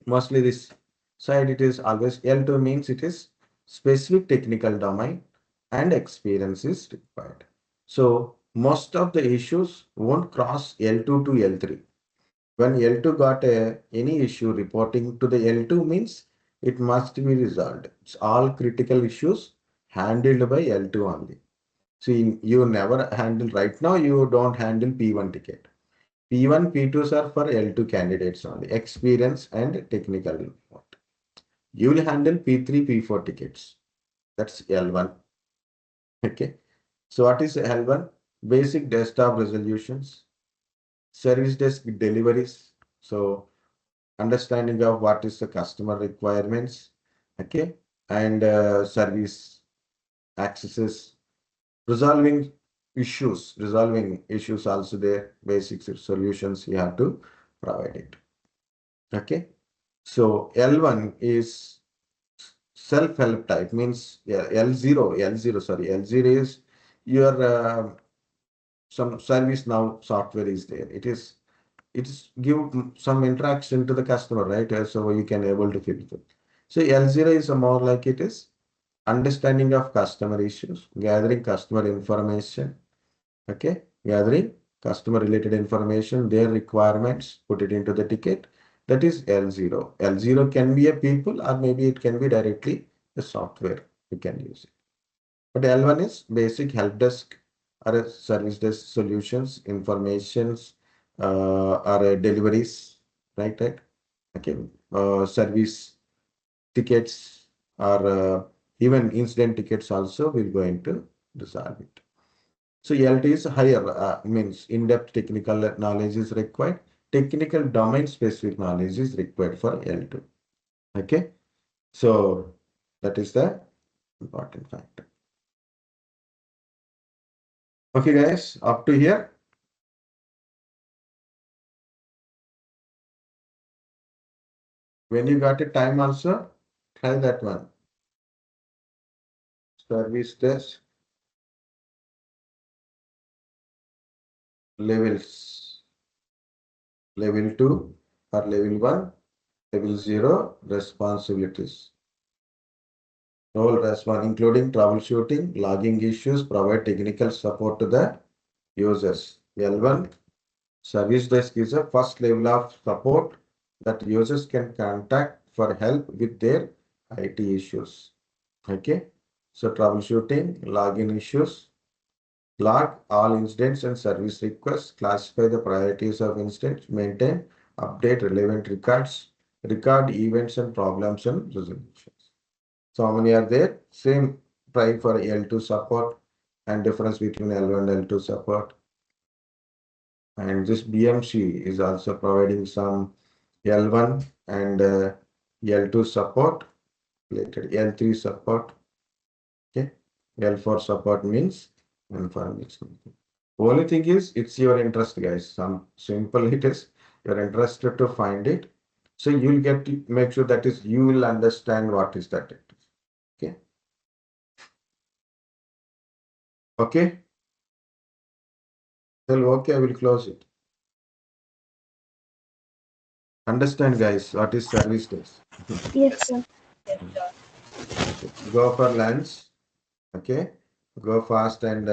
Mostly this side it is always L2 means it is specific technical domain and experience is required. So most of the issues won't cross L2 to L3. When L2 got any issue reporting to the L2 means it must be resolved. It's all critical issues handled by L2 only. So you never handle right now, you don't handle P1 ticket. P1, P2s are for L2 candidates only, experience and technical report. You will handle P3, P4 tickets. That's L1. Okay. So what is L1? Basic desktop resolutions, service desk deliveries. So understanding of what is the customer requirements. Okay. And service accesses, resolving issues also there. Basic solutions you have to provide it. Okay. So L1 is self-help type, means yeah, L0 is your some service now software is there. It's give some interaction to the customer, right? So you can able to feel it. So L0 is a more like it is understanding of customer issues, gathering customer information, okay, gathering customer related information, their requirements, put it into the ticket. That is L0. L0 can be a people or maybe it can be directly a software. You can use it. But L1 is basic help desk or a service desk solutions, informations, or deliveries, right? Right. Okay. Service tickets or even incident tickets also will going to resolve it. So L2 is higher, means in-depth technical knowledge is required. Technical domain specific knowledge is required for L2. Okay. So that is the important factor. Okay, guys, up to here. When you got a time also, try that one. Service desk levels. Level 2 or level 1, level 0 responsibilities. Role response, including troubleshooting, logging issues, provide technical support to the users. L1, service desk is a first level of support that users can contact for help with their IT issues. Okay, so troubleshooting, login issues, log all incidents and service requests, classify the priorities of incidents, maintain, update relevant records, record events and problems and resolutions. So how many are there? Same try for L2 support and difference between L1 and L2 support. And this BMC is also providing some L1 and L2 support, later L3 support. Okay, L4 support means information. Only thing is, it's your interest, guys. Some simple it is. You're interested to find it, so you'll get to make sure that is you will understand what is that. Okay. Okay. Well, okay, I will close it. Understand, guys, what is service desk? Yes, sir. Okay. Go for lunch. Okay. Go fast and